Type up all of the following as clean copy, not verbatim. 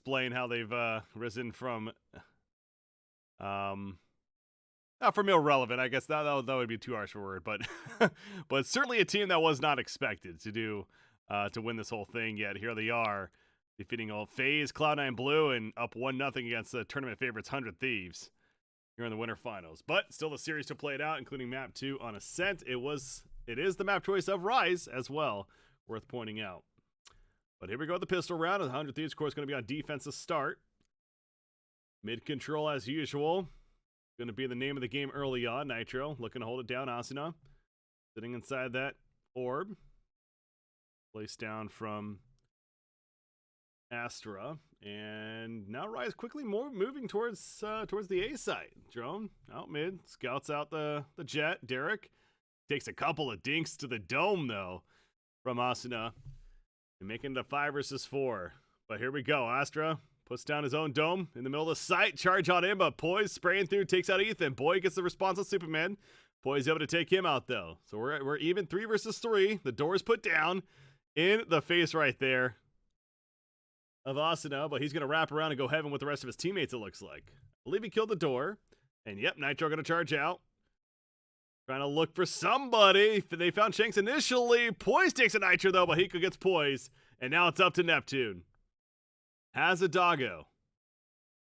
explain how they've risen from from irrelevant. I guess that would be too harsh a word, but but certainly a team that was not expected to do to win this whole thing. Yet here they are, defeating all FaZe, Cloud9 Blue, and up 1-0 against the tournament favorites 100 Thieves here in the winter finals. But still the series to play it out, including map 2 on Ascent. It is the map choice of Rise as well, worth pointing out. But here we go with the pistol round. The 100 Thieves, of course, going to be on defense to start. Mid control as usual. Going to be the name of the game early on. Nitro looking to hold it down. Asuna sitting inside that orb. Placed down from Astra. And now Rise quickly moving towards the A site. Drone out mid. Scouts out the jet. Derek takes a couple of dinks to the dome, though, from Asuna. And making it a 5 versus 4. But here we go. Astra puts down his own dome in the middle of the site. Charge on him, but Poise spraying through, takes out Ethan. Boy gets the response of Superman. Poise able to take him out, though. So we're even 3 versus 3. The door is put down in the face right there of Asuna, but he's going to wrap around and go heaven with the rest of his teammates, it looks like. I believe he killed the door. And yep, Nitro going to charge out. Trying to look for somebody. They found Shanks initially. Poise takes a Nitro, though, but Hiko gets Poise. And now it's up to Neptune. Has a doggo.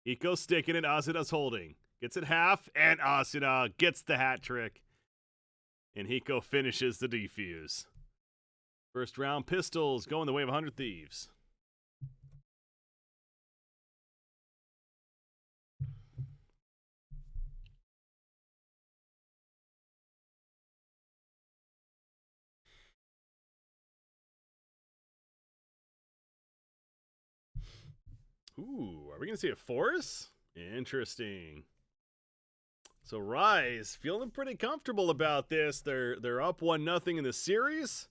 Hiko sticking it. Asuna's holding. Gets it half, and Asuna gets the hat trick. And Hiko finishes the defuse. First round pistols going the way of 100 Thieves. Ooh, are we going to see a force? Interesting. So Rise feeling pretty comfortable about this. They're up 1-0 in the series.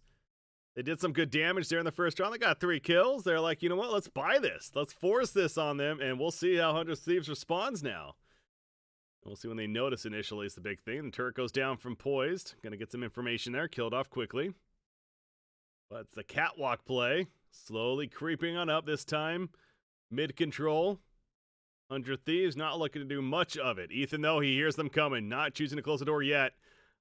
They did some good damage there in the first round. They got 3 kills. They're like, you know what? Let's buy this. Let's force this on them, and we'll see how 100 Thieves responds now. We'll see when they notice initially is the big thing. The turret goes down from Poised. Going to get some information there. Killed off quickly. But it's the catwalk play. Slowly creeping on up this time. Mid-control. 100 Thieves not looking to do much of it. Ethan, though, he hears them coming. Not choosing to close the door yet.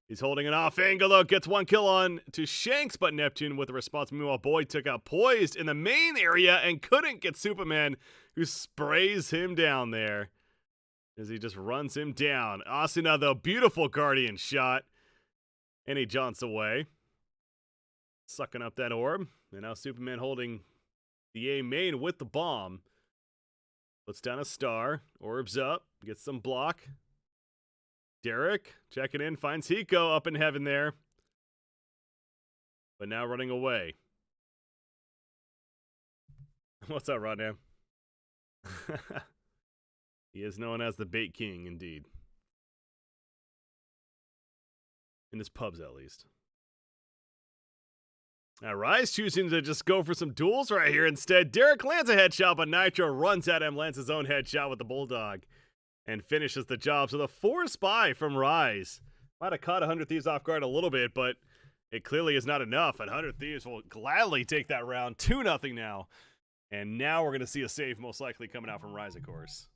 He's holding it off. Angle, though, gets 1 kill on to Shanks, but Neptune with a response. Meanwhile, Boyd took out Poised in the main area and couldn't get Superman, who sprays him down there as he just runs him down. Asuna, though, beautiful Guardian shot. And he jaunts away. Sucking up that orb. And now Superman holding the A main with the bomb. Puts down a star. Orbs up. Gets some block. Derek checking in. Finds Hiko up in heaven there. But now running away. What's up, Rodnam? He is known as the Bait King, indeed. In his pubs, at least. Now, Rise choosing to just go for some duels right here instead. Derek lands a headshot, but Nitro runs at him, lands his own headshot with the Bulldog, and finishes the job. So the 4 spy from Rise might have caught 100 Thieves off guard a little bit, but it clearly is not enough. And 100 Thieves will gladly take that round. 2-0 now. And now we're going to see a save most likely coming out from Rise, of course.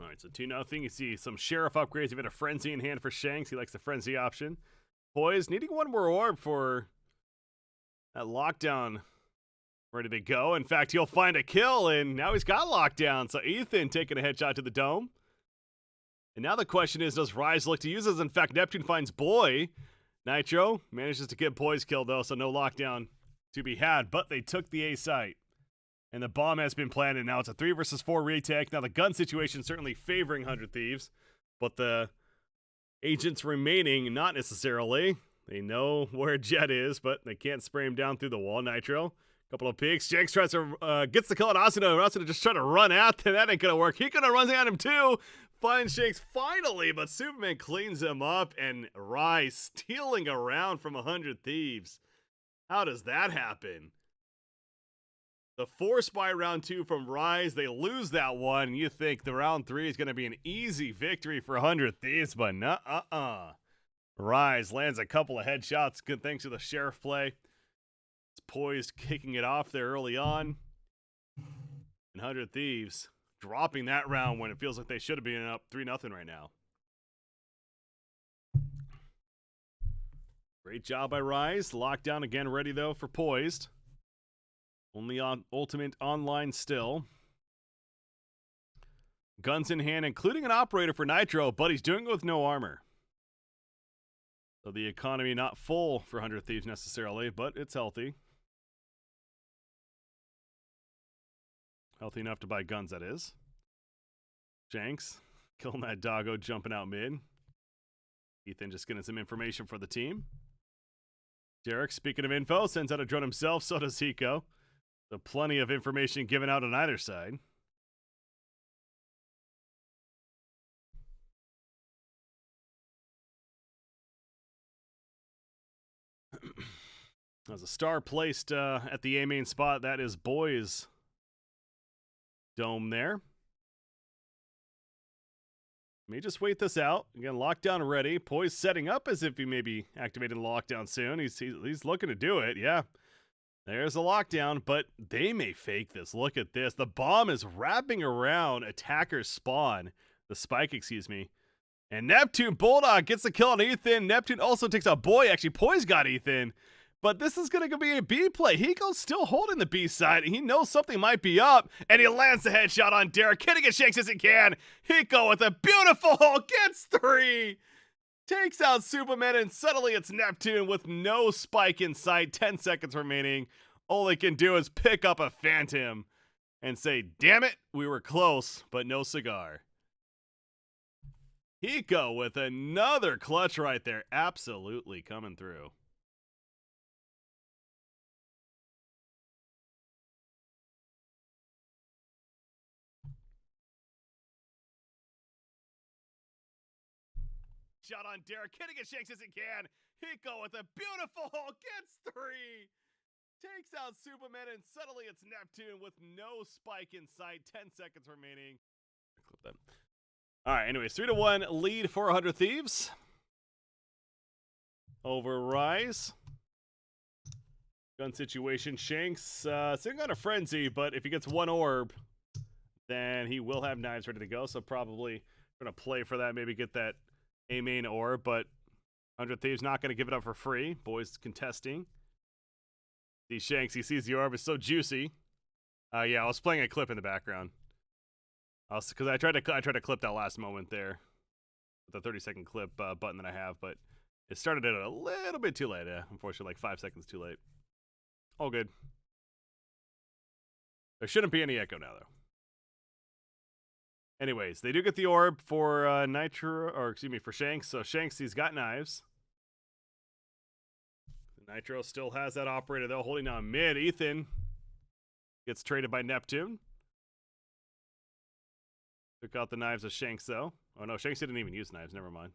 Alright, so 2-0. You see some Sheriff upgrades. You've got a Frenzy in hand for Shanks. He likes the Frenzy option. Poise needing 1 more orb for that lockdown ready to go. In fact, he'll find a kill, and now he's got lockdown. So Ethan taking a headshot to the dome. And now the question is, does Rise look to use this? In fact, Neptune finds Boy. Nitro manages to get Poise killed, though, so no lockdown to be had. But they took the A site. And the bomb has been planted. Now it's a 3 versus 4 retake. Now the gun situation certainly favoring 100 Thieves. But the agents remaining, not necessarily. They know where Jet is, but they can't spray him down through the wall. Nitro Couple of peeks. Shanks tries to gets the kill on Asuna. Asuna just trying to run at them. That ain't gonna work. He gonna run at him too. Finds Shanks finally, but Superman cleans him up, and Rise stealing around from 100 Thieves. How does that happen? The force by round 2 from Rise, they lose that one. You think the round 3 is going to be an easy victory for 100 Thieves, but nuh-uh. Rise lands a couple of headshots. Good thanks to the Sheriff play. It's poised, kicking it off there early on. And 100 Thieves dropping that round when it feels like they should have been up 3-0 right now. Great job by Rise. Lockdown again, ready though for Poised. Only on Ultimate Online still. Guns in hand, including an operator for Nitro, but he's doing it with no armor. So the economy not full for 100 Thieves necessarily, but it's healthy. Healthy enough to buy guns, that is. Shanks killing that doggo, jumping out mid. Ethan just getting some information for the team. Derek, speaking of info, sends out a drone himself, so does Hiko. So plenty of information given out on either side. There's a star placed at the A main spot. That is Boys Dome there. May just wait this out. Again, lockdown ready. Poise setting up as if he may be activated the lockdown soon. He's looking to do it. Yeah. There's a lockdown, but they may fake this. Look at this. The bomb is wrapping around attacker's spawn. The spike, excuse me. And Neptune Bulldog gets the kill on Ethan. Neptune also takes out Boy. Actually, Poise got Ethan. But this is going to be a B play. Hiko's still holding the B side. He knows something might be up. And he lands the headshot on Derek. Hitting it Shanks as he can. Hiko with a beautiful hole. Gets 3. Takes out Superman, and suddenly it's Neptune with no spike in sight. 10 seconds remaining. All they can do is pick up a Phantom and say, damn it, we were close, but no cigar. Hiko with another clutch right there. Absolutely coming through. Shot on Derek, hitting it Shanks as he can. Hiko with a beautiful hole, gets 3. Takes out Superman, and suddenly it's Neptune with no spike in sight. 10 seconds remaining. Clip that. All right, anyways, 3-1 lead for 100 Thieves over Rise. Gun situation. Shanks sitting on a frenzy, but if he gets one orb, then he will have knives ready to go. So probably going to play for that, maybe get that A main orb, but 100 Thieves not going to give it up for free. Boys contesting. See Shanks, he sees the orb, it's so juicy. Yeah, I was playing a clip in the background. Because I tried to clip that last moment there with the 30-second clip button that I have, but it started it a little bit too late. Unfortunately, like 5 seconds too late. All good. There shouldn't be any echo now, though. Anyways, they do get the orb for Nitro, or excuse me, for Shanks. So Shanks, he's got knives. Nitro still has that operator, though, holding on mid. Ethan gets traded by Neptune. Took out the knives of Shanks, though. Oh, no, Shanks didn't even use knives. Never mind.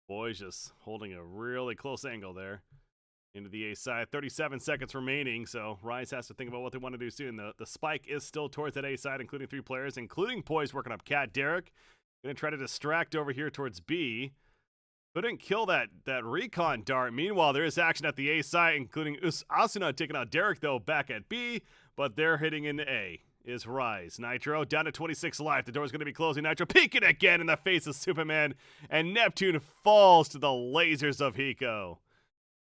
Boys just holding a really close angle there into the A side. 37 seconds remaining, so Rise has to think about what they want to do soon. The spike is still towards that A side, including 3 players, including Poise working up Cat. Derek going to try to distract over here towards B. Couldn't kill that recon dart. Meanwhile, there is action at the A side, including Asuna taking out Derek, though, back at B. But they're hitting into A. Is Rise. Nitro down to 26 life. The door's going to be closing. Nitro peeking again in the face of Superman. And Neptune falls to the lasers of Hiko.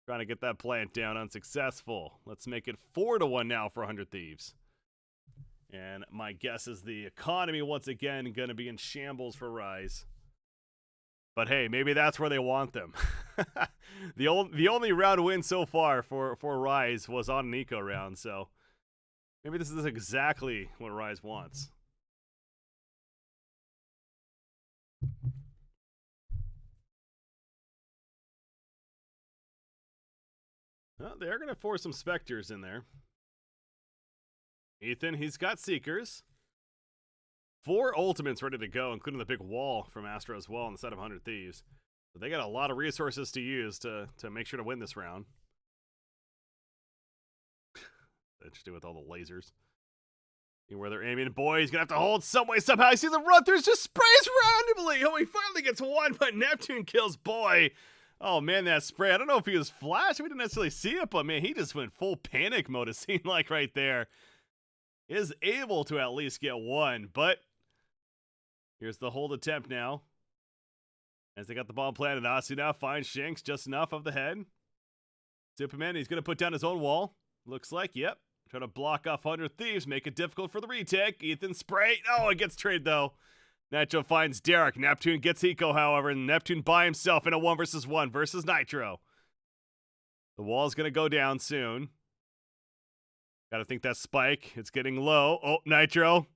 Trying to get that plant down. Unsuccessful. Let's make it 4-1 now for 100 Thieves. And my guess is the economy once again going to be in shambles for Rise. But hey, maybe that's where they want them. The only round win so far for Rise was on an eco round, so maybe this is exactly what Rise wants. Well, they're going to force some Spectres in there. Ethan, he's got Seekers. 4 Ultimates ready to go, including the big wall from Astro as well on the side of 100 Thieves. So they got a lot of resources to use to make sure to win this round. Interesting with all the lasers. Where they're aiming. Boy, he's going to have to hold some way somehow. He sees him run through, just sprays randomly. Oh, he finally gets one, but Neptune kills Boy. Oh, man, that spray. I don't know if he was flashed. We didn't necessarily see it, but, man, he just went full panic mode, it seemed like, right there. Is able to at least get one, but here's the hold attempt now. As they got the bomb planted, Asuna finds Shanks just enough of the head. Superman, he's going to put down his own wall. Looks like, yep. Trying to block off 100 Thieves, make it difficult for the retake. Ethan spray. Oh, it gets traded, though. Nitro finds Derek. Neptune gets Eco, however, and Neptune by himself in a 1-versus-1 versus Nitro. The wall's going to go down soon. Gotta think that spike. It's getting low. Oh, Nitro.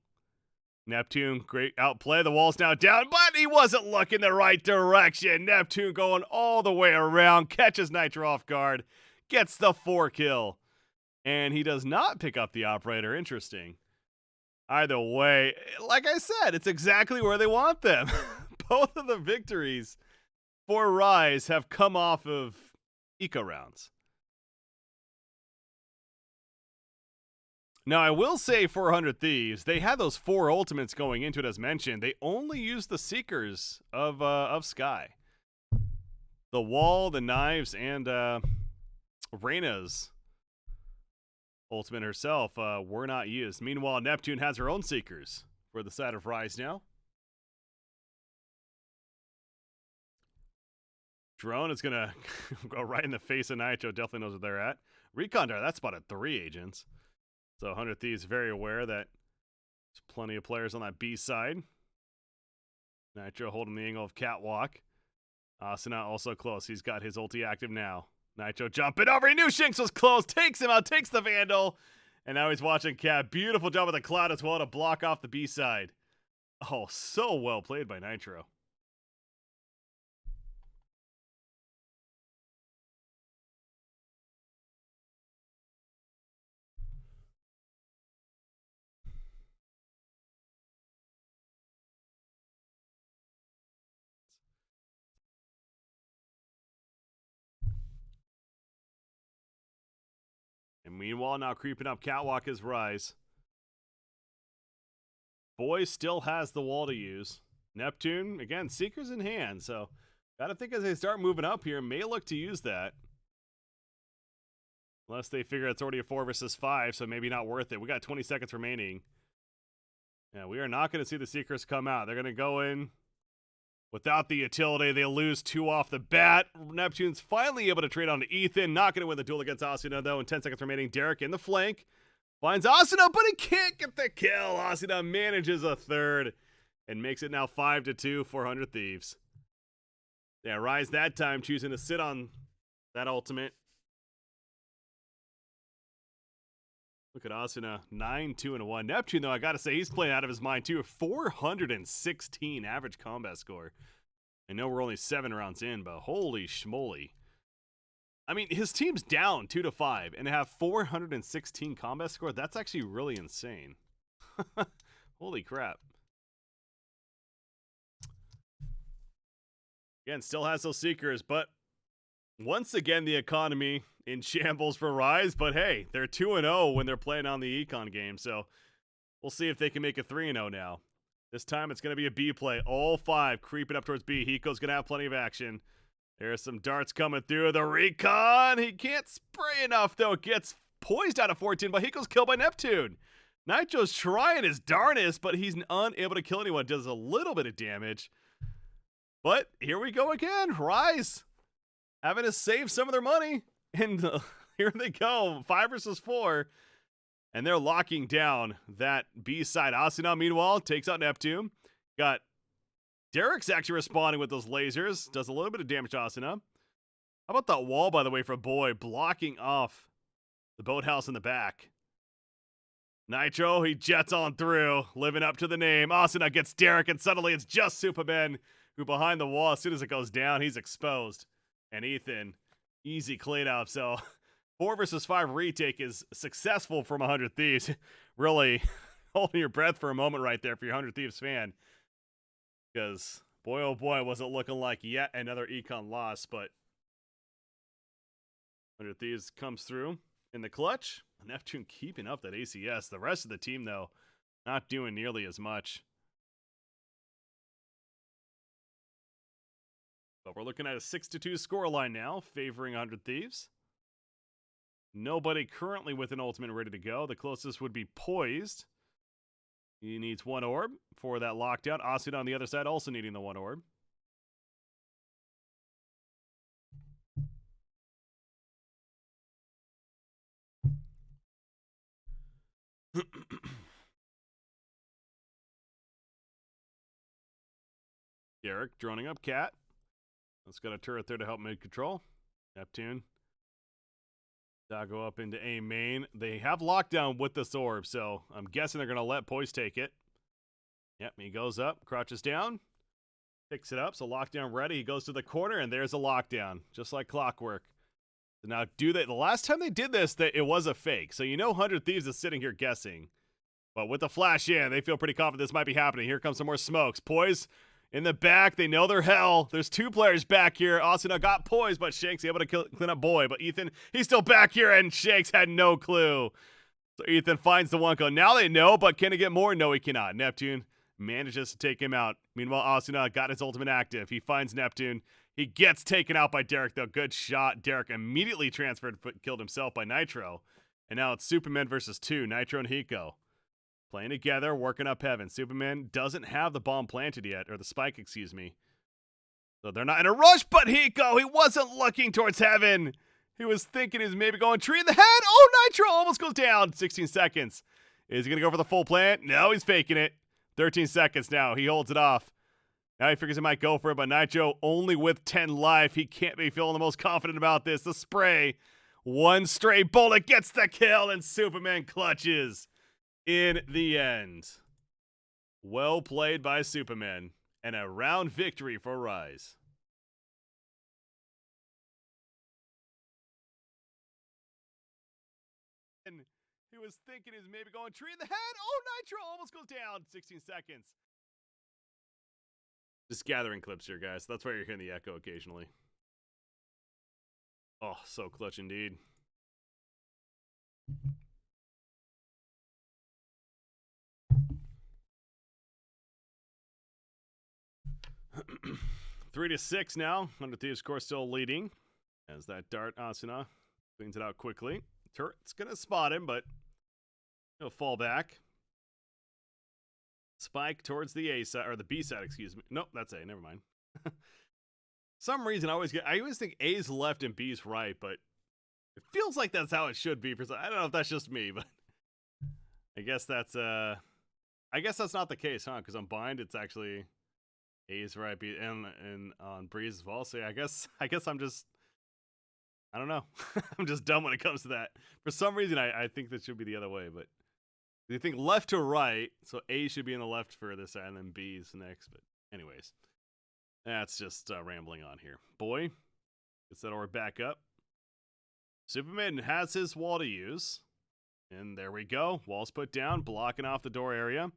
Neptune, great outplay. The wall's now down, but he wasn't looking the right direction. Neptune going all the way around. Catches Nitro off guard. Gets the 4 kill. And he does not pick up the operator. Interesting. Either way, like I said, it's exactly where they want them. Both of the victories for Rise have come off of eco rounds. Now, I will say 400 Thieves, they had those 4 ultimates going into it as mentioned. They only used the Seekers of Sky. The wall, the knives, and Reyna's ultimate herself were not used. Meanwhile, Neptune has her own Seekers for the side of Rise now. Drone is going to go right in the face of Nitro. Definitely knows where they're at. Recon Dart, that's spotted 3 agents. So 100 Thieves very aware that there's plenty of players on that B side. Nitro holding the angle of Catwalk. Asuna also close. He's got his ulti active now. Nitro jumping over. He knew Shinx was close. Takes him out. Takes the Vandal. And now he's watching Cat. Beautiful job with the Cloud as well to block off the B side. Oh, so well played by Nitro. And meanwhile, now creeping up Catwalk is Rise. Boy still has the wall to use. Neptune, again, Seekers in hand. So, gotta think as they start moving up here, may look to use that. Unless they figure it's already a 4-versus-5, so maybe not worth it. We got 20 seconds remaining. Yeah, we are not going to see the Seekers come out. They're going to go in without the utility. They lose 2 off the bat. Neptune's finally able to trade on to Ethan. Not going to win the duel against Asuna, though. In 10 seconds remaining, Derek in the flank. Finds Asuna, but he can't get the kill. Asuna manages a third and makes it now 5-2 for 100 Thieves. Yeah, Rise that time choosing to sit on that ultimate. Look at Asuna, 9-2-1. Neptune, though, I gotta say, he's playing out of his mind, too. 416 average combat score. I know we're only 7 rounds in, but holy schmoly. I mean, his team's down 2-5, and to have 416 combat score, that's actually really insane. Holy crap. Again, still has those Seekers, but once again, the economy in shambles for Rise, but hey, they're 2-0 when they're playing on the Econ game, so we'll see if they can make it 3-0 now. This time it's going to be a B play. All 5 creeping up towards B. Hiko's going to have plenty of action. There's some darts coming through. The recon! He can't spray enough, though. Gets poised out of 14, but Hiko's killed by Neptune. Nitro's trying his darnest, but he's unable to kill anyone. Does a little bit of damage. But here we go again. Rise having to save some of their money. And here they go, 5-versus-4. And they're locking down that B side. Asuna, meanwhile, takes out Neptune. Got Derek's actually responding with those lasers. Does a little bit of damage to Asuna. How about that wall, by the way, for Boy, blocking off the boathouse in the back. Nitro, he jets on through, living up to the name. Asuna gets Derek, and suddenly it's just Superman, who behind the wall, as soon as it goes down, he's exposed. And Ethan, easy cleanup. So 4 versus 5 retake is successful from 100 Thieves. Really holding your breath for a moment right there for your 100 Thieves fan. Because, boy oh boy, was it looking like yet another econ loss, but 100 Thieves comes through in the clutch. Neptune keeping up that ACS. The rest of the team, though, not doing nearly as much. But we're looking at a 6-2 scoreline now, favoring 100 Thieves. Nobody currently with an ultimate ready to go. The closest would be Poised. He needs 1 orb for that lockdown. Asuna on the other side also needing the 1 orb. Derek droning up Cat. Let's got a turret there to help mid-control. Neptune. Go up into A main. They have lockdown with this orb, so I'm guessing they're going to let Poise take it. Yep, he goes up, crouches down, picks it up, so lockdown ready. He goes to the corner, and there's a lockdown, just like clockwork. So now do they? The last time they did this, it was a fake. So you know 100 Thieves is sitting here guessing. But with the flash in, they feel pretty confident this might be happening. Here comes some more smokes. Poise in the back. They know they're hell. There's 2 players back here. Asuna got Poise, but Shanks able to clean up Boy. But Ethan, he's still back here, and Shanks had no clue. So Ethan finds the 1 code. Now they know, but can he get more? No, he cannot. Neptune manages to take him out. Meanwhile, Asuna got his ultimate active. He finds Neptune. He gets taken out by Derek, though. Good shot. Derek immediately transferred, killed himself by Nitro. And now it's Superman versus 2, Nitro and Hiko. Playing together, working up heaven. Superman doesn't have the bomb planted yet, or the spike, excuse me. So they're not in a rush, but Hiko, he wasn't looking towards heaven. He was thinking he's maybe going tree in the head. Oh, Nitro almost goes down. 16 seconds. Is he going to go for the full plant? No, he's faking it. 13 seconds now. He holds it off. Now he figures he might go for it, but Nitro only with 10 life. He can't be feeling the most confident about this. The spray. 1 stray bullet gets the kill, and Superman clutches in the end. Well played by Superman, and a round victory for Rise. And he was thinking he was maybe going tree in the head. Oh, Nitro almost goes down. 16 seconds. Just gathering clips here, guys. That's why you're hearing the echo occasionally. Oh, so clutch indeed. Three to 6 now. 100 Thieves, of course, still leading. As that dart, Asuna cleans it out quickly. Turret's going to spot him, but he'll fall back. Spike towards the A side, or the B side, excuse me. Nope, that's A, never mind. Some reason I always think A's left and B's right, but it feels like that's how it should be. I don't know if that's just me, but I guess that's not the case, huh? Because on Bind, it's actually A's right, B, and on Breeze as well. So yeah, I guess I'm just, I don't know. I'm just dumb when it comes to that. For some reason, I think that should be the other way, but you think left to right, so A should be in the left furthest, and then B's next. But anyways, that's just rambling on here. Boy gets that orb back up. Superman has his wall to use, and there we go. Wall's put down, blocking off the door area.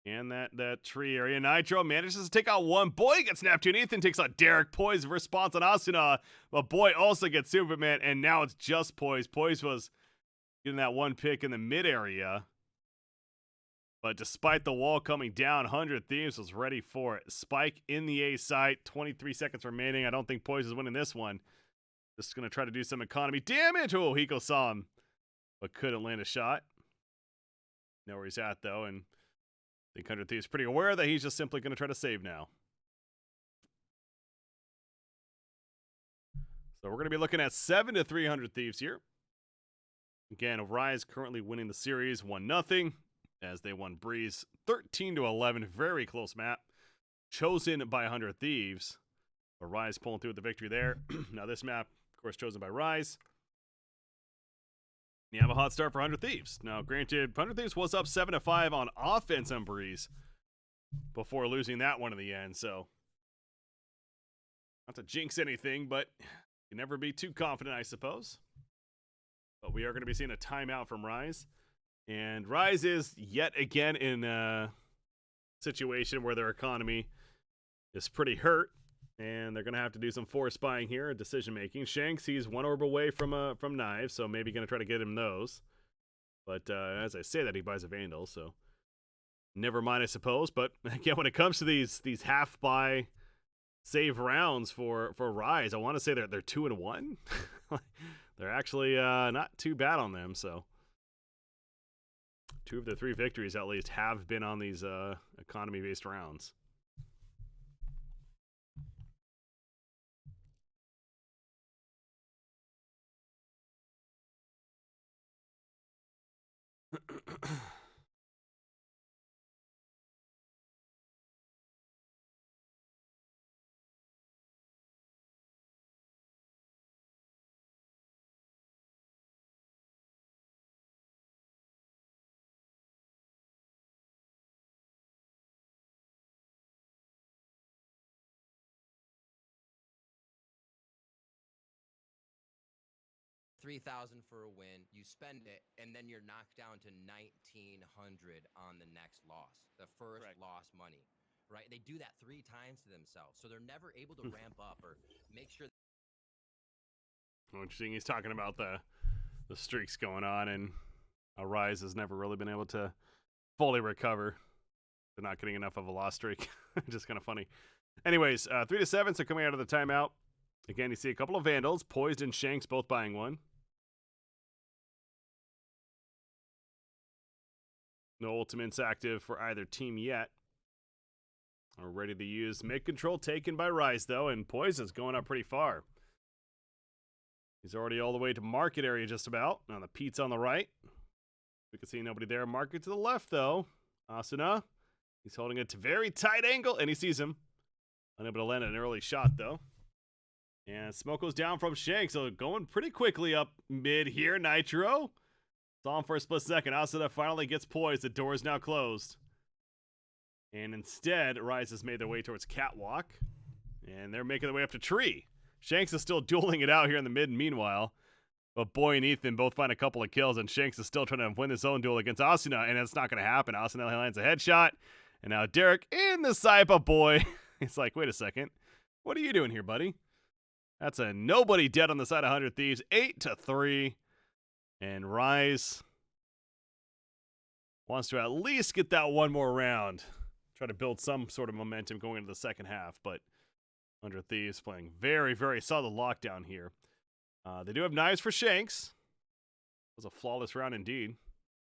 And that tree area. Nitro manages to take out 1. Boy gets Neptune. Ethan takes out Derek. Poise response on Asuna. But Boy also gets Superman. And now it's just Poise. Poise was getting that 1 pick in the mid area. But despite the wall coming down, 100 Thieves was ready for it. Spike in the A site. 23 seconds remaining. I don't think Poise is winning this one. Just going to try to do some economy damage. Oh, Hiko saw him. But couldn't land a shot. Know where he's at, though. And I think 100 Thieves pretty aware that he's just simply going to try to save now. So we're going to be looking at 7-3 100 Thieves here. Again, Rise currently winning the series 1-0 as they won Breeze 13-11. Very close map. Chosen by 100 Thieves. But Rise pulling through with the victory there. Now this map, of course, chosen by Rise. You have a hot start for 100 Thieves. Now, granted, 100 Thieves was up 7-5 on offense on Breeze before losing that one in the end, so not to jinx anything, but you can never be too confident, I suppose. But we are going to be seeing a timeout from Rise. And Rise is yet again in a situation where their economy is pretty hurt. And they're going to have to do some force buying here, decision making. Shanks, he's one orb away from knives, so maybe going to try to get him those. But as I say that, he buys a Vandal, so never mind, I suppose. But again, when it comes to these half buy save rounds for Rise, I want to say they're 2-1. They're actually not too bad on them. So 2 of the 3 victories at least have been on these economy-based rounds. $3,000 for a win, you spend it, and then you're knocked down to $1,900 on the next loss, the first lost money, right? They do that 3 times to themselves, so they're never able to ramp up or make sure. Interesting. He's talking about the streaks going on, and Rise has never really been able to fully recover. They're not getting enough of a loss streak. Just kind of funny. Anyways, 3-7, so coming out of the timeout. Again, you see a couple of Vandals, Poised and Shanks both buying one. No ultimates active for either team yet. Are ready to use mid-control taken by Rise, though, and Poison's going up pretty far. He's already all the way to market area just about. Now the Pete's on the right. We can see nobody there. Market to the left, though. Asuna. He's holding it to very tight angle, and he sees him. Unable to land an early shot, though. And smoke goes down from Shanks, so going pretty quickly up mid here. Nitro. Saw him for a split second. Asuna finally gets poised. The door is now closed. And instead, Rise has made their way towards Catwalk. And they're making their way up to Tree. Shanks is still dueling it out here in the mid meanwhile. But Boy and Ethan both find a couple of kills, and Shanks is still trying to win his own duel against Asuna, and it's not going to happen. Asuna lands a headshot, and now Derek in the side, but Boy, he's like, wait a second. What are you doing here, buddy? That's a nobody dead on the side of 100 Thieves. 8-3. And Rise wants to at least get that one more round. Try to build some sort of momentum going into the second half, but 100 Thieves playing very, very solid lockdown here. They do have knives for Shanks. It was a flawless round indeed.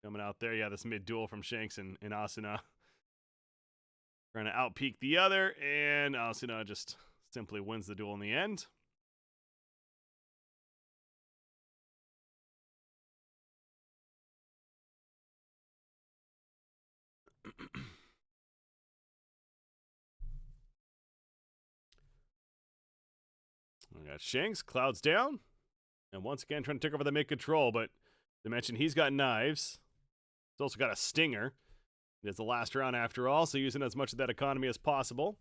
Coming out there, yeah, this mid-duel from Shanks and Asuna. Trying to outpeak the other, and Asuna just simply wins the duel in the end. We got Shanks, clouds down. And once again, trying to take over the mid-control, but they mentioned he's got knives. He's also got a stinger. It's the last round after all, so using as much of that economy as possible.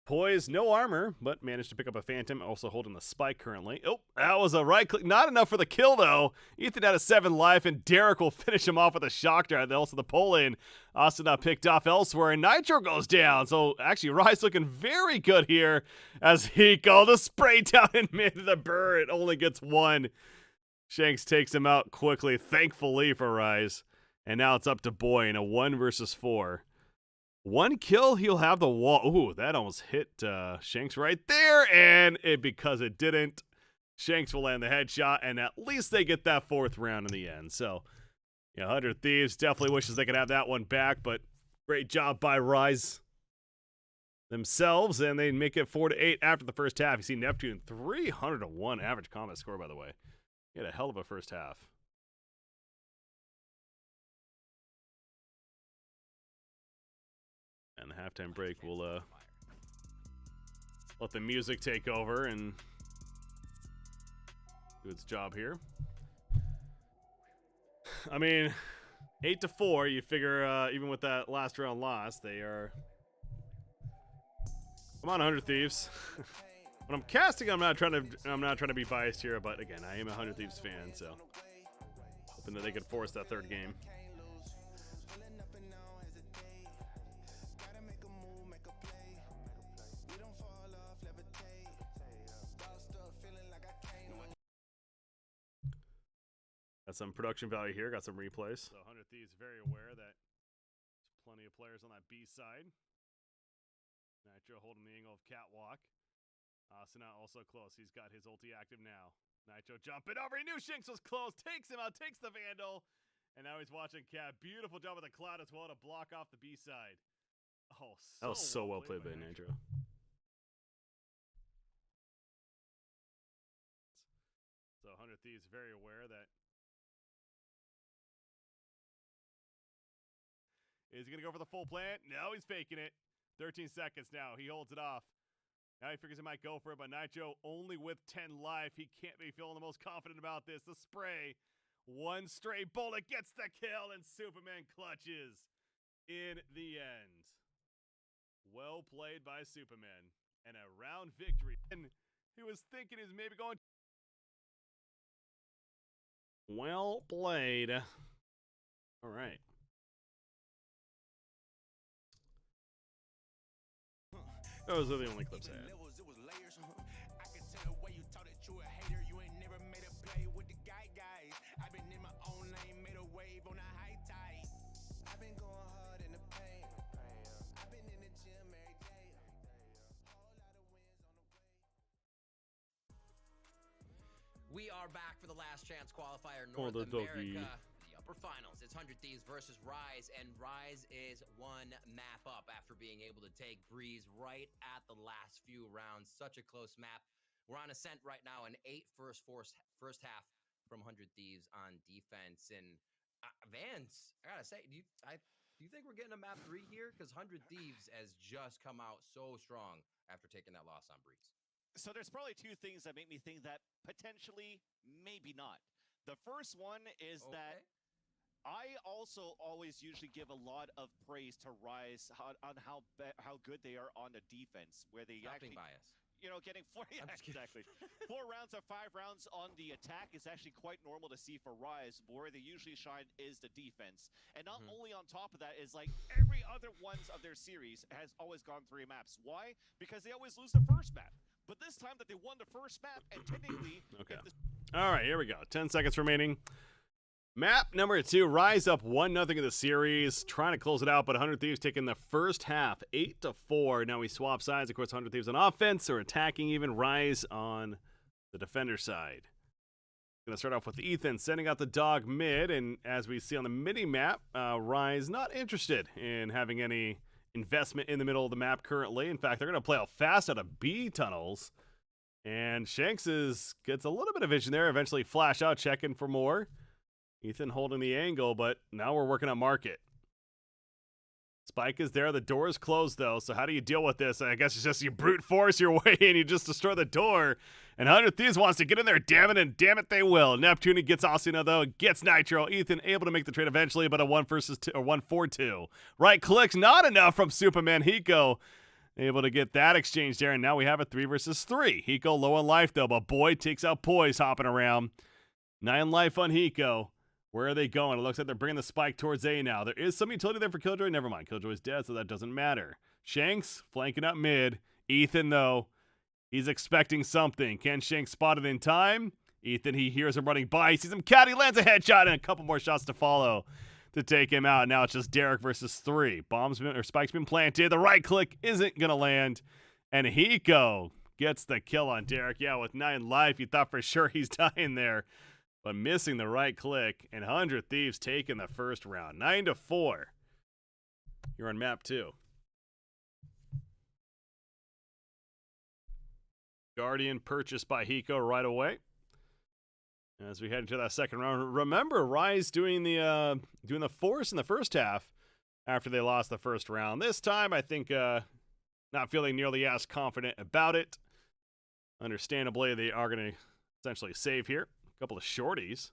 Poise, no armor, but managed to pick up a Phantom, also holding the spike currently. Oh, that was a right click. Not enough for the kill, though. Ethan had a 7 life, and Derek will finish him off with a shock dart. Also the pull-in. Asuna picked off elsewhere, and Nitro goes down. So actually, Rise looking very good here as he called a spray down in mid to the burr. It only gets 1. Shanks takes him out quickly, thankfully for Rise. And now it's up to Boy in a 1 versus 4. 1 kill, he'll have the wall. Ooh, that almost hit Shanks right there. And because it didn't, Shanks will land the headshot. And at least they get that 4th round in the end. So, yeah, 100 Thieves definitely wishes they could have that one back. But great job by Rise themselves. And they make it 4-8 after the first half. You see Neptune, 301 average combat score, by the way. He had a hell of a first half. And the halftime break will let the music take over and do its job here. I mean, 8-4. You figure even with that last round loss, they are. Come on, 100 Thieves. When I'm casting, I'm not trying to be biased here, but again, I am a 100 Thieves fan, so Hoping that they could force that third game. Got some production value here. Got some replays. So 100T is very aware that there's plenty of players on that B side. Nitro holding the angle of Catwalk. Asuna also close. He's got his ulti active now. Nitro jumping over. He knew Shinx was close. Takes him out. Takes the Vandal. And now he's watching Cat. Beautiful job with the Cloud as well to block off the B side. Oh, that was so well played by Nitro. So 100T is very aware that. Is he going to go for the full plant? No, he's faking it. 13 seconds now. He holds it off. Now he figures he might go for it, but Nitro only with 10 life. He can't be feeling the most confident about this. The spray. One stray bullet gets the kill, and Superman clutches in the end. Well played by Superman. And a round victory. And he was thinking he's maybe going. Well played. All right. Those are the only clips I had. We are back for the last chance qualifier, North America, the upper finals. It's 100 Thieves versus Rise, and Rise is one map up after being able to take Breeze right at the last few rounds. Such a close map. We're on Ascent right now, an 8 first half from 100 Thieves on defense. And Vance, I gotta say, do you think we're getting a map 3 here? Because 100 Thieves has just come out so strong after taking that loss on Breeze. So there's probably two things that make me think that potentially, maybe not. The first one is that I also always usually give a lot of praise to Rise on how good they are on the defense, where they actually bias. You know, getting 4 exactly 4 rounds or 5 rounds on the attack is actually quite normal to see for Rise. But where they usually shine is the defense, and not only on top of that is like every other ones of their series has always gone 3 maps. Why? Because they always lose the first map. But this time that they won the first map, and technically... Okay. All right, here we go. 10 seconds remaining. Map number 2, Rise up 1-0 in the series. Trying to close it out, but 100 Thieves taking the first half, 8-4. Now we swap sides. Of course, 100 Thieves on offense, or attacking even. Rise on the defender side. Going to start off with Ethan sending out the dog mid, and as we see on the mini-map, Rise not interested in having any investment in the middle of the map currently. In fact, they're going to play out fast out of B tunnels. And Shanks gets a little bit of vision there. Eventually flash out, checking for more. Ethan holding the angle, but now we're working on market. Spike is there. The door is closed, though. So how do you deal with this? I guess it's just you brute force your way and you just destroy the door. And 100 Thieves wants to get in there, damn it, and damn it they will. Neptune gets Asuna, though, gets Nitro. Ethan able to make the trade eventually, but a 1-4-2. Right clicks, not enough from Superman. Hiko able to get that exchange there, and now we have a 3 versus 3. Hiko low on life, though, but Boyd takes out Poise hopping around. 9 life on Hiko. Where are they going? It looks like they're bringing the spike towards A now. There is some utility there for Killjoy. Never mind. Killjoy's dead, so that doesn't matter. Shanks flanking up mid. Ethan, though, he's expecting something. Can Shanks spot it in time? Ethan, he hears him running by. He sees him cat. He lands a headshot and a couple more shots to follow to take him out. Now it's just Derek versus 3. Spike's been planted. The right click isn't going to land. And Hiko gets the kill on Derek. Yeah, with 9 life, you thought for sure he's dying there. But missing the right click, and 100 Thieves taking the first round. 9-4. You're on map 2. Guardian purchased by Hiko right away. As we head into that second round, remember Rise doing the force in the first half after they lost the first round. This time, I think not feeling nearly as confident about it. Understandably, they are going to essentially save here. Couple of shorties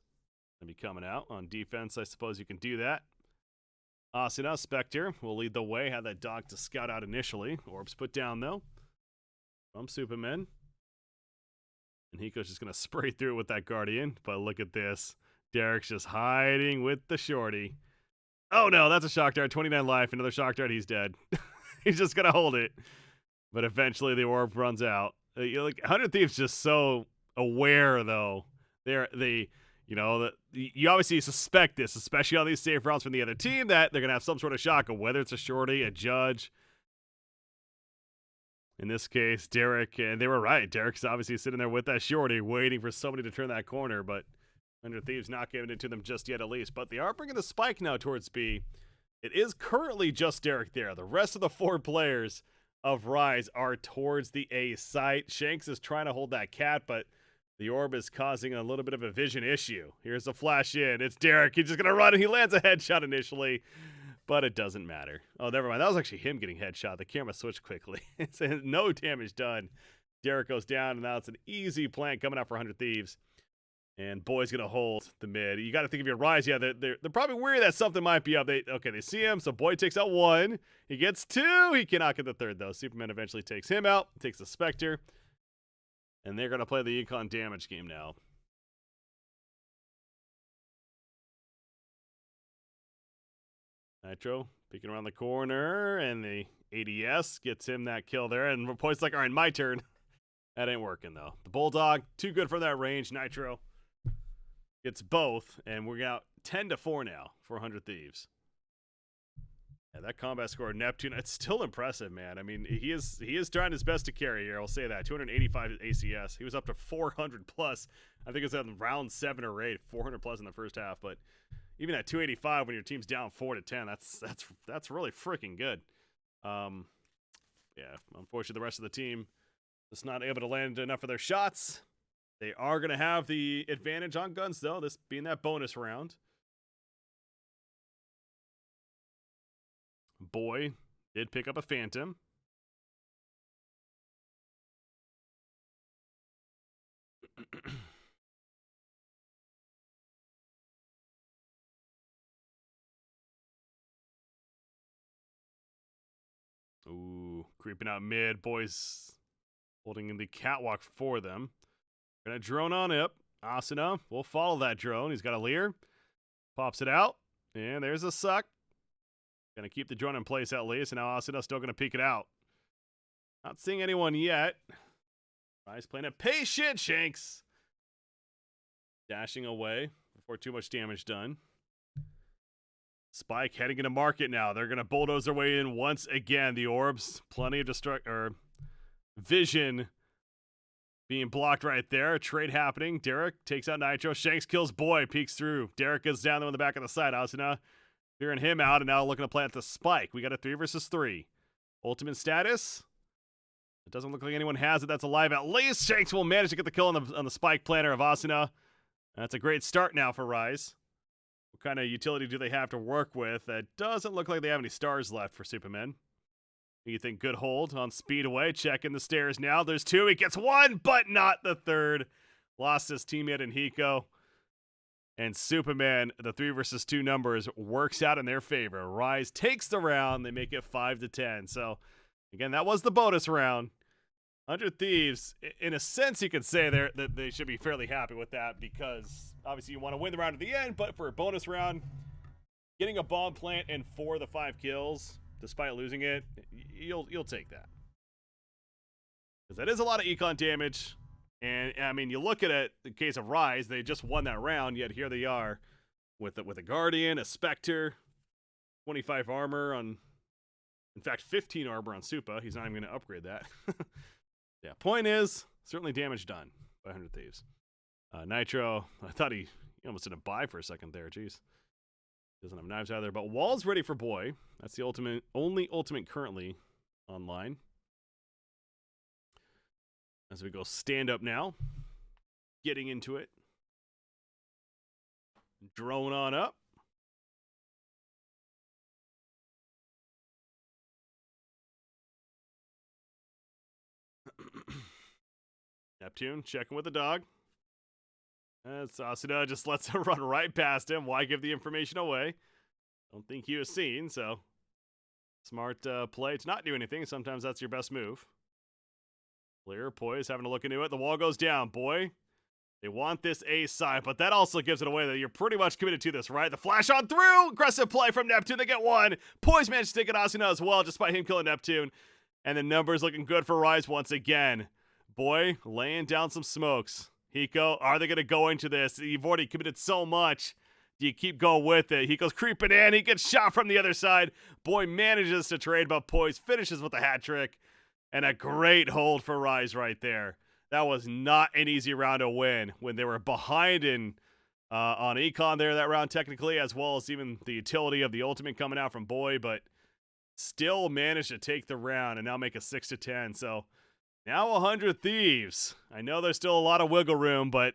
going to be coming out on defense. I suppose you can do that. Asuna, Spectre will lead the way. Had that dog to scout out initially. Orbs put down, though, from Superman. And Hiko's just going to spray through with that Guardian. But look at this. Derek's just hiding with the shorty. Oh no, that's a shock dart. 29 life. Another shock dart. He's dead. He's just gonna hold it. But eventually the orb runs out. Like 100 Thieves just so aware though. You obviously suspect this, especially on these safe rounds from the other team, that they're gonna have some sort of shock, whether it's a shorty, a judge. In this case, Derek, and they were right. Derek's obviously sitting there with that shorty, waiting for somebody to turn that corner, but 100 Thieves not giving it to them just yet, at least. But they are bringing the spike now towards B. It is currently just Derek there. The rest of the 4 players of Rise are towards the A site. Shanks is trying to hold that cat, but the orb is causing a little bit of a vision issue. Here's a flash in. It's Derek. He's just going to run, and he lands a headshot initially, but it doesn't matter. Oh, never mind. That was actually him getting headshot. The camera switched quickly. It's no damage done. Derek goes down, and now it's an easy plant coming out for 100 Thieves. And Boy's going to hold the mid. You got to think of your Rise. Yeah, they're probably worried that something might be up. They see him, so Boy takes out 1. He gets 2. He cannot get the 3rd, though. Superman eventually takes him out, takes the Spectre. And they're going to play the econ damage game now. Nitro peeking around the corner, and the ADS gets him that kill there. And Boy's like, all right, my turn. That ain't working, though. The Bulldog, too good from that range. Nitro gets both, and we're out 10-4 now for 100 Thieves. Yeah, that combat score, Neptune, it's still impressive, man. I mean, he is trying his best to carry here. I'll say that. 285 ACS. He was up to 400 plus. I think it was in round 7 or 8, 400 plus in the first half. But even at 285, when your team's down 4-10, that's really freaking good. Yeah, unfortunately, the rest of the team is not able to land enough of their shots. They are going to have the advantage on guns, though, this being that bonus round. Boy did pick up a Phantom. Ooh, creeping out mid. Boys holding in the catwalk for them. Gonna drone on up. Asuna will follow that drone. He's got a Lear. Pops it out. And there's a suck. Gonna keep the drone in place at least. And now Asuna's still gonna peek it out. Not seeing anyone yet. Rise playing it patient. Shanks dashing away before too much damage done. Spike heading into market now. They're gonna bulldoze their way in once again. The orbs, plenty of vision being blocked right there. Trade happening. Derek takes out Nitro. Shanks kills Boy. Peeks through. Derek goes down there on the back of the side. Asuna clearing him out, and now looking to plant the spike. We got a 3 versus 3. Ultimate status. It doesn't look like anyone has it. That's alive at least. Shanks will manage to get the kill on the spike planter of Asuna. That's a great start now for Rise. What kind of utility do they have to work with? It doesn't look like they have any stars left for Superman. You think good hold on Speedway. Checking the stairs now. There's 2. He gets 1, but not the 3rd. Lost his teammate in Hiko. And Superman, the 3 versus 2 numbers works out in their favor. Rise takes the round. They make it 5-10. So, again, that was the bonus round. 100 Thieves, in a sense, you could say that they should be fairly happy with that because obviously you want to win the round at the end, but for a bonus round, getting a bomb plant and 4 of the 5 kills, despite losing it, you'll take that. Because that is a lot of econ damage. And, I mean, you look at it, in case of Rise, they just won that round, yet here they are with a Guardian, a Spectre, 25 armor on, in fact, 15 armor on Supa. He's not even going to upgrade that. Yeah, point is, certainly damage done by 100 Thieves. Nitro, I thought he almost did a buy for a second there. Jeez. Doesn't have knives either, but Wall's ready for Boy. That's the only ultimate currently online. As we go stand up now. Getting into it. Drone on up. Neptune checking with the dog. Asuna just lets her run right past him. Why give the information away? Don't think he was seen, so smart play to not do anything. Sometimes that's your best move. Clear, poise, having a look into it. The wall goes down. Boy They want this ace side, but that also gives it away that you're pretty much committed to this, right? The flash on through! Aggressive play from Neptune. They get one. Poise managed to take it Asuna as well, despite him killing Neptune. And the numbers looking good for Rise once again. Boy, laying down some smokes. Hiko, are they going to go into this? You've already committed so much. Do you keep going with it? Hiko's creeping in. He gets shot from the other side. Boy manages to trade, but Poise finishes with a hat trick. And a great hold for Rise right there. That was not an easy round to win when they were behind in on Econ there that round technically, as well as even the utility of the ultimate coming out from Boy, but still managed to take the round and now make a 6-10. So now 100 Thieves. I know there's still a lot of wiggle room, but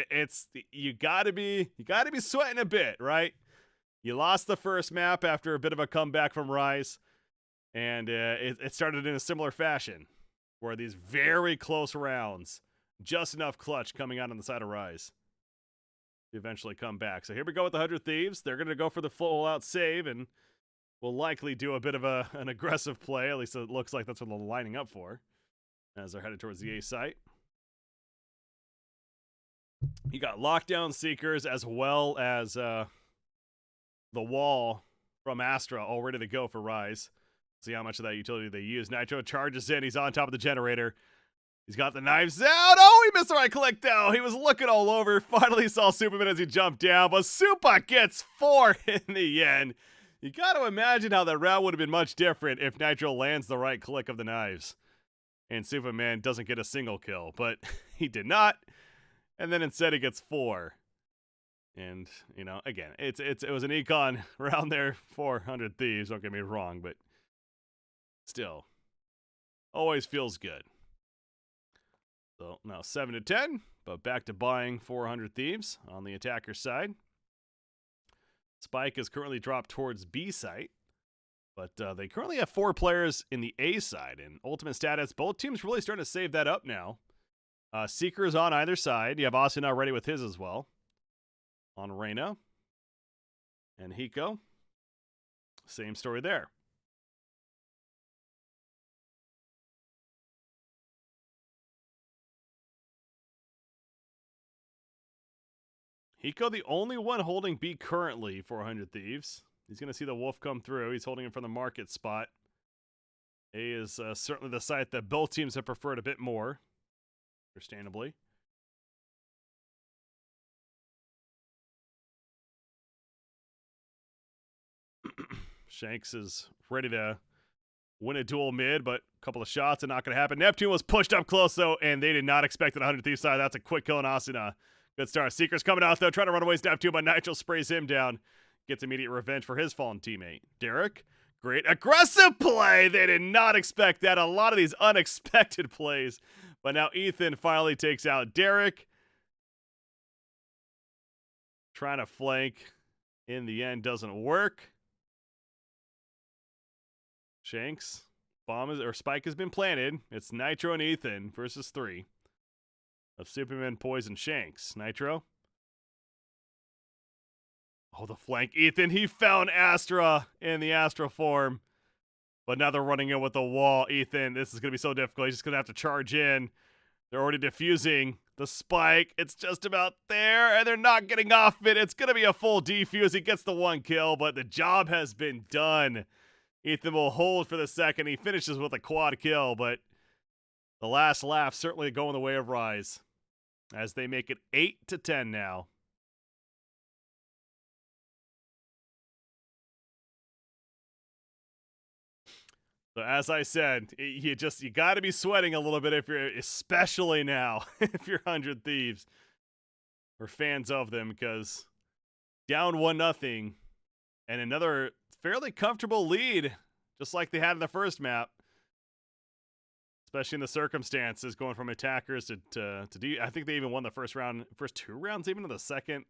it's you gotta be sweating a bit, right? You lost the first map after a bit of a comeback from Rise, and it started in a similar fashion. Where these very close rounds, just enough clutch coming out on the side of Rise to eventually come back. So here we go with the 100 Thieves. They're going to go for the full-out save, and will likely do a bit of an aggressive play. At least it looks like that's what they're lining up for as they're headed towards the A site. You got Lockdown Seekers as well as the wall from Astra all ready to go for Rise. See how much of that utility they use. Nitro charges in. He's on top of the generator. He's got the knives out. Oh, he missed the right click, though. He was looking all over. Finally saw Superman as he jumped down. But Supa gets 4 in the end. You got to imagine how that round would have been much different if Nitro lands the right click of the knives. And Superman doesn't get a single kill. But he did not. And then instead he gets 4. And, you know, again, it was an econ round there. 400 Thieves. Don't get me wrong, but still, always feels good. So now 7-10, but back to buying 400 Thieves on the attacker side. Spike is currently dropped towards B site, but they currently have 4 players in the A side. In ultimate status, both teams really starting to save that up now. Seeker is on either side. You have Asuna ready with his as well. On Reyna and Hiko. Same story there. Hiko, the only one holding B currently for 100 Thieves. He's going to see the wolf come through. He's holding it from the market spot. A is certainly the site that both teams have preferred a bit more, understandably. Shanks is ready to win a duel mid, but a couple of shots are not going to happen. Neptune was pushed up close, though, and they did not expect it 100 Thieves side. That's a quick kill on Asuna. Good start. Seeker's coming out, though, trying to run away Neptune, but Nitro sprays him down. Gets immediate revenge for his fallen teammate. Derek, great aggressive play. They did not expect that. A lot of these unexpected plays. But now Ethan finally takes out Derek. Trying to flank. In the end, doesn't work. Shanks. Spike has been planted. It's Nitro and Ethan versus 3. Of Superman, Poise, and Shanks. Nitro. Oh, the flank. Ethan, he found Astra in the Astra form. But now they're running in with the wall. Ethan, this is going to be so difficult. He's just going to have to charge in. They're already defusing the spike. It's just about there, and they're not getting off it. It's going to be a full defuse. He gets the 1 kill, but the job has been done. Ethan will hold for the second. He finishes with a quad kill, but the last laugh certainly going the way of Rise. As they make it 8-10 now. So as I said, you got to be sweating a little bit especially now, if you're 100 Thieves. We're fans of them because down 1-0 and another fairly comfortable lead, just like they had in the first map. Especially in the circumstances, going from attackers to I think they even won the first 2 rounds, even in the second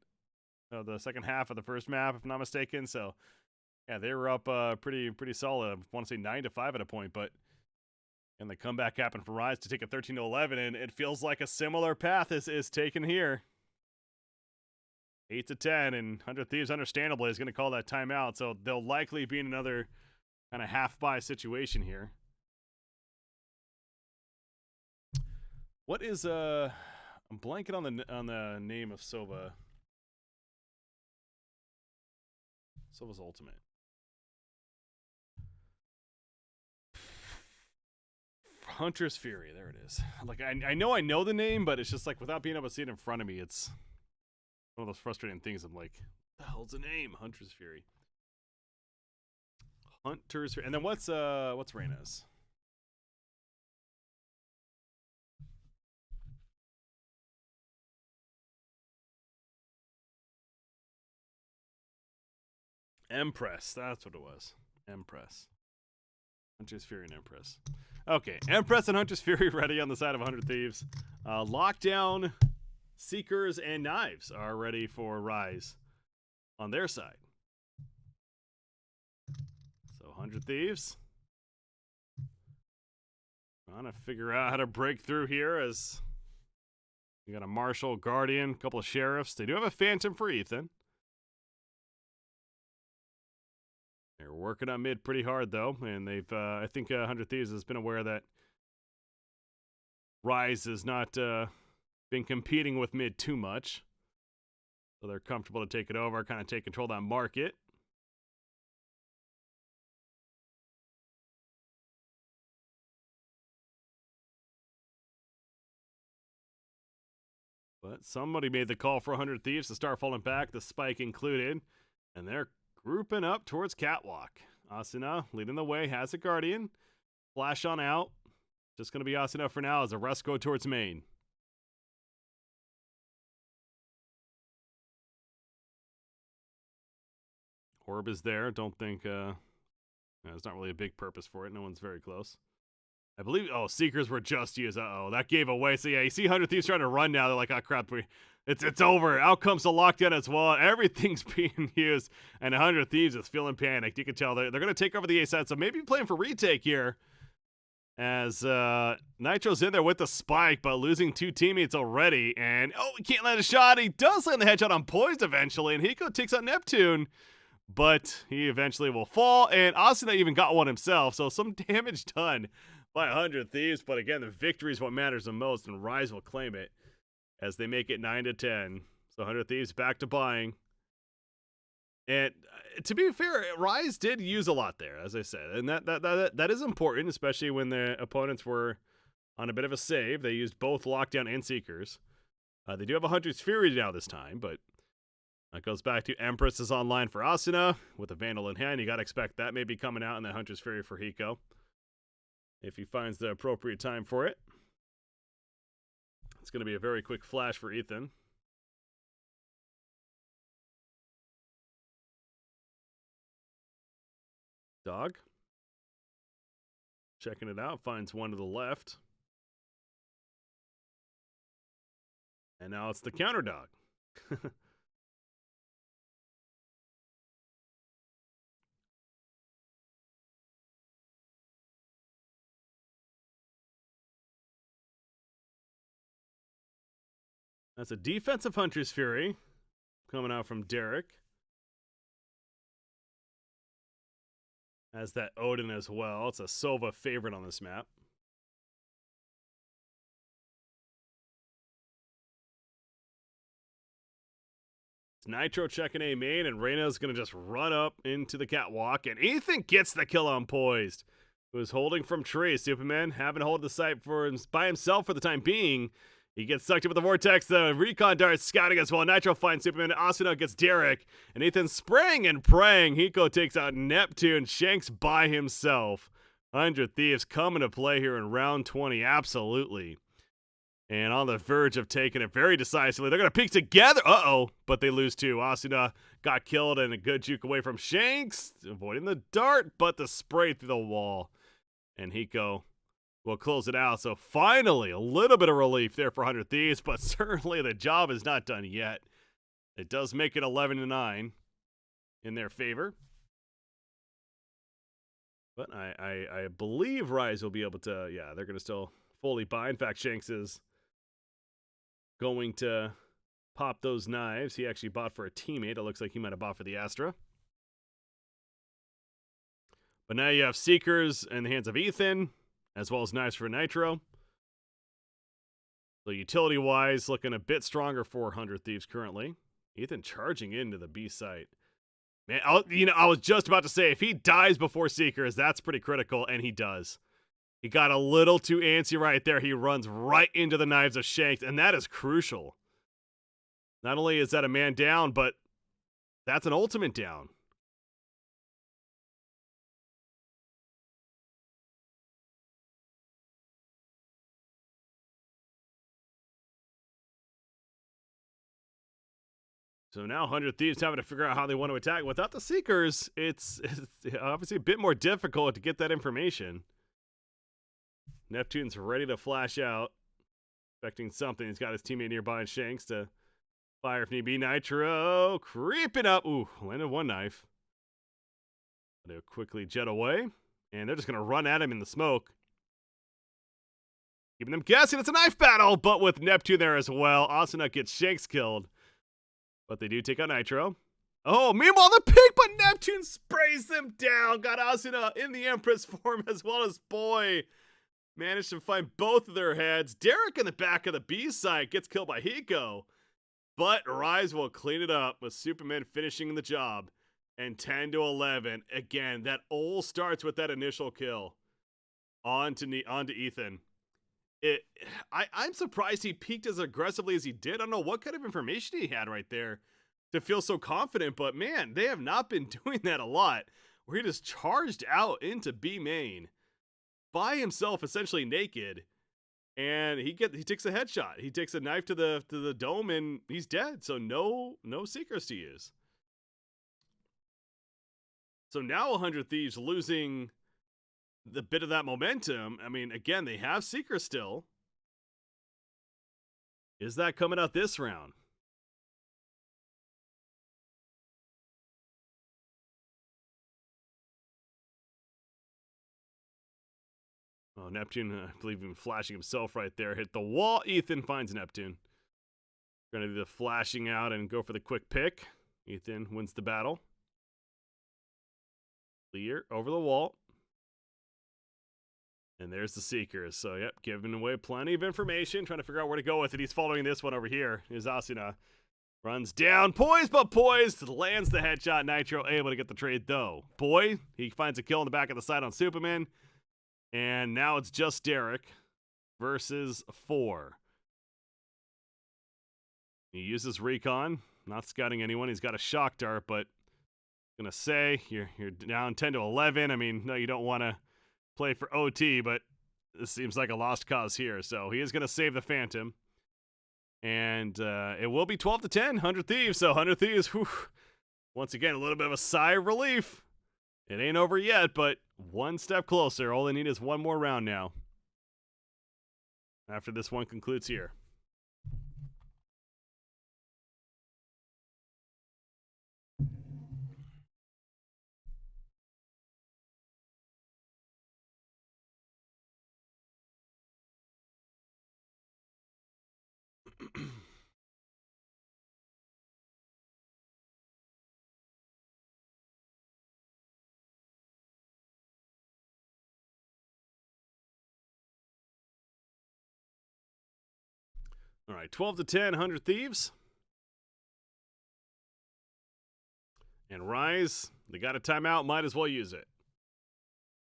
half of the first map, if I'm not mistaken. So, yeah, they were up pretty solid. I want to say 9-5 at a point, but and the comeback happened for Rise to take a 13-11, and it feels like a similar path is taken here. 8-10, and 100 Thieves, understandably, is going to call that timeout. So they'll likely be in another kind of half-buy situation here. What is I'm blanking on the name of Sova. Sova's ultimate. Hunter's Fury. There it is. Like I know the name, but it's just like without being able to see it in front of me, it's one of those frustrating things. I'm like, what the hell's the name? Hunter's Fury. Hunter's Fury. And then what's Reyna's? Empress. That's what it was. Empress. Hunter's Fury and Empress. Okay, Empress and Hunter's Fury ready on the side of 100 Thieves. Lockdown, Seekers, and Knives are ready for Rise on their side. So 100 Thieves trying to figure out how to break through here as you got a Marshal, Guardian, a couple of Sheriffs. They do have a Phantom for Ethan. They're working on mid pretty hard, though, and they've, I think 100 Thieves has been aware that Rise has not been competing with mid too much. So they're comfortable to take it over, kind of take control of that market. But somebody made the call for 100 Thieves to start falling back, the spike included, and they're grouping up towards Catwalk. Asuna leading the way, has a Guardian. Flash on out. Just going to be Asuna for now as the rest go towards main. Orb is there. Don't think, there's not really a big purpose for it. No one's very close. I believe, Seekers were just used. That gave away. So yeah, you see 100 Thieves trying to run now. They're like, oh crap, it's over. Out comes the lockdown as well. Everything's being used, and 100 Thieves is feeling panicked. You can tell they're going to take over the A side, so maybe playing for retake here. As Nitro's in there with the spike, but losing two teammates already. And, he can't land a shot. He does land the headshot on Poised eventually, and Hiko takes out Neptune. But he eventually will fall, and Asuna even got one himself, so some damage done by 100 Thieves. But again, the victory is what matters the most, and Rise will claim it as they make it 9-10. So 100 Thieves back to buying. And to be fair, Rise did use a lot there, as I said, and that is important, especially when the opponents were on a bit of a save. They used both Lockdown and Seekers. They do have a Hunter's Fury now this time, but that goes back to Empress is online for Asuna with a Vandal in hand. You got to expect that may be coming out in the Hunter's Fury for Hiko if he finds the appropriate time for it. It's going to be a very quick flash for Ethan. Dog. Checking it out. Finds one to the left. And now it's the counter dog. That's a defensive Hunter's Fury coming out from Derek. Has that Odin as well. It's a Sova favorite on this map. It's Nitro checking A main, and Reyna's going to just run up into the catwalk, and Ethan gets the kill on Poised, who is holding from tree. Superman having to hold the site by himself for the time being. He gets sucked in with the Vortex. The Recon Dart scouting as well. Nitro finds Superman. Asuna gets Derek. And Ethan's spraying and praying. Hiko takes out Neptune. Shanks by himself. 100 Thieves coming to play here in round 20. Absolutely. And on the verge of taking it very decisively. They're going to peek together. But they lose two. Asuna got killed and a good juke away from Shanks. Avoiding the dart, but the spray through the wall. And Hiko will close it out. So finally, a little bit of relief there for 100 Thieves, but certainly the job is not done yet. It does make it 11-9 in their favor. But I believe Rise will be able to, they're going to still fully buy. In fact, Shanks is going to pop those knives. He actually bought for a teammate. It looks like he might have bought for the Astra. But now you have Seekers in the hands of Ethan, as well as knives for Nitro. So utility-wise, looking a bit stronger for 100 Thieves currently. Ethan charging into the B site. Man, I was just about to say, if he dies before Seekers, that's pretty critical, and he does. He got a little too antsy right there. He runs right into the Knives of Shanks, and that is crucial. Not only is that a man down, but that's an ultimate down. So now 100 Thieves having to figure out how they want to attack. Without the Seekers, it's obviously a bit more difficult to get that information. Neptune's ready to flash out. Expecting something. He's got his teammate nearby in Shanks to fire if need be. Nitro creeping up. Ooh, landed one knife. They'll quickly jet away. And they're just going to run at him in the smoke. Keeping them guessing it's a knife battle, but with Neptune there as well. Asuna gets Shanks killed. But they do take out Nitro. Oh, meanwhile, the pink, but Neptune sprays them down. Got Asuna in the Empress form as well as Boy. Managed to find both of their heads. Derek in the back of the B side gets killed by Hiko. But Rise will clean it up with Superman finishing the job. And 10-11. Again, that all starts with that initial kill. On to Ethan. I'm surprised he peaked as aggressively as he did. I don't know what kind of information he had right there to feel so confident, but man, they have not been doing that a lot. Where he just charged out into B main by himself, essentially naked, and he takes a headshot. He takes a knife to the dome, and he's dead. So no Seekers to use. So now 100 Thieves losing the bit of that momentum. I mean, again, they have Seekers still. Is that coming out this round? Oh, Neptune, I believe him flashing himself right there. Hit the wall. Ethan finds Neptune. Going to do the flashing out and go for the quick pick. Ethan wins the battle. Clear over the wall. And there's the Seekers. So, yep, giving away plenty of information. Trying to figure out where to go with it. He's following this one over here. Is Asuna. Runs down. Poised, but poised. Lands the headshot. Nitro able to get the trade, though. Boy, he finds a kill in the back of the side on Superman. And now it's just Derek versus 4. He uses recon. Not scouting anyone. He's got a shock dart, but gonna say you're down 10-11. I mean, no, you don't want to play for OT, but this seems like a lost cause here. So he is gonna save the Phantom, and it will be 12-10. 100 Thieves. So 100 Thieves. Whew, once again, a little bit of a sigh of relief. It ain't over yet, but one step closer. All they need is one more round now. After this one concludes here. All right, 12-10, 100 Thieves. And Rise, they got a timeout, might as well use it.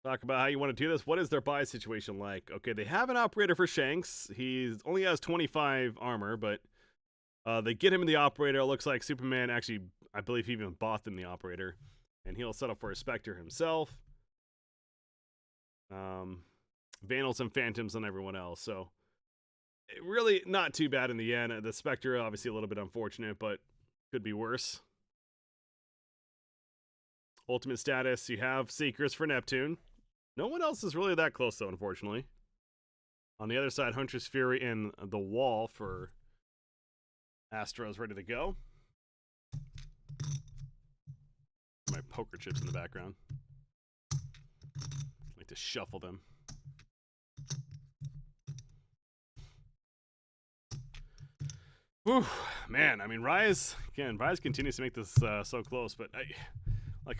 Talk about how you want to do this. What is their buy situation like? Okay, they have an operator for Shanks. He only has 25 armor, but they get him in the operator. It looks like Superman actually, I believe he even bought them the operator. And he'll settle for a Spectre himself. Vandals and Phantoms on everyone else, so really not too bad in the end. The Spectre, obviously a little bit unfortunate, but could be worse. Ultimate status, you have Seekers for Neptune. No one else is really that close, though, unfortunately. On the other side, Huntress Fury and the Wall for Astro's ready to go. My poker chips in the background. I like to shuffle them. Whew, man, I mean, Rise continues to make this so close, but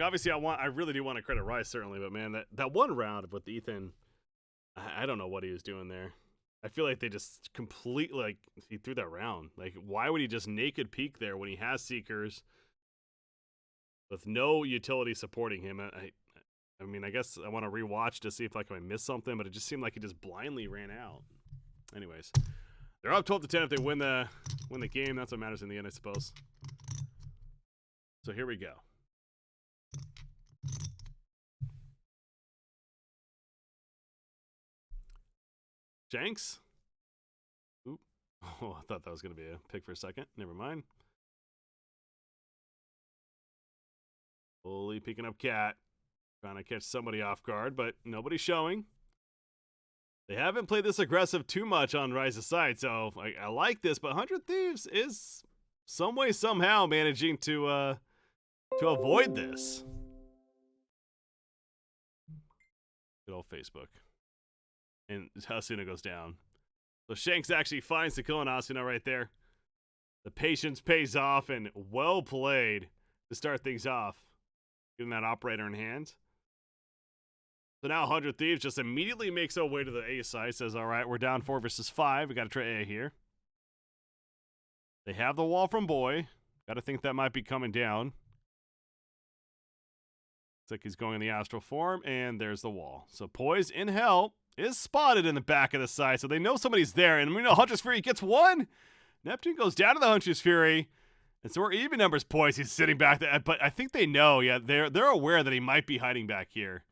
obviously I really do want to credit Rise, certainly, but man, that one round with Ethan, I don't know what he was doing there. I feel like they just completely, like, he threw that round. Like, why would he just naked peek there when he has Seekers with no utility supporting him? I mean, I guess I want to rewatch to see if like I missed something, but it just seemed like he just blindly ran out. Anyways, they're up 12-10 if they win the game. That's what matters in the end, I suppose. So here we go. Shanks. Oop. Oh, I thought that was going to be a pick for a second. Never mind. Fully peeking up Cat. Trying to catch somebody off guard, but nobody's showing. They haven't played this aggressive too much on Rise's side, so I like this, but 100 Thieves is some way, somehow managing to avoid this. Good old Facebook. And Asuna goes down. So Shanks actually finds the kill on Asuna right there. The patience pays off, and well played to start things off. Getting that operator in hand. So now 100 Thieves just immediately makes our way to the A side. Says, all right, we're down 4 versus 5. We got to try A here. They have the wall from Boy. Got to think that might be coming down. Looks like he's going in the astral form, and there's the wall. So Poise in hell is spotted in the back of the side, so they know somebody's there. And we know Huntress Fury gets one. Neptune goes down to the Huntress Fury. And so we're even numbers Poise. He's sitting back there. But I think they know, yeah, they're aware that he might be hiding back here.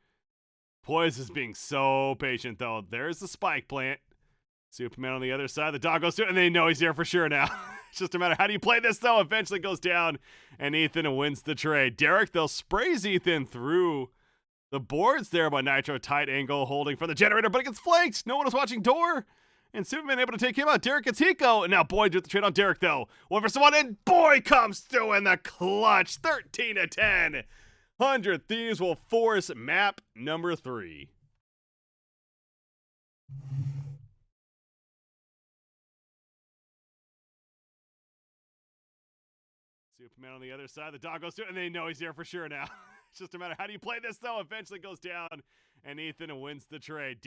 Poise is being so patient, though. There's the spike plant. Superman on the other side. The dog goes through, and they know he's here for sure now. It's just a matter how do you play this, though. Eventually goes down, and Ethan wins the trade. Derek, they'll sprays Ethan through the boards there by Nitro. Tight angle holding for the generator, but it gets flanked. No one was watching Door. And Superman able to take him out. Derek gets Hiko. And now Boy does the trade on Derek, though. 1 versus 1, and Boy comes through in the clutch. 13-10. 100 Thieves will force map number 3. Superman on the other side. The dog goes through, and they know he's here for sure now. It's just a matter how do you play this, though. Eventually goes down, and Ethan wins the trade.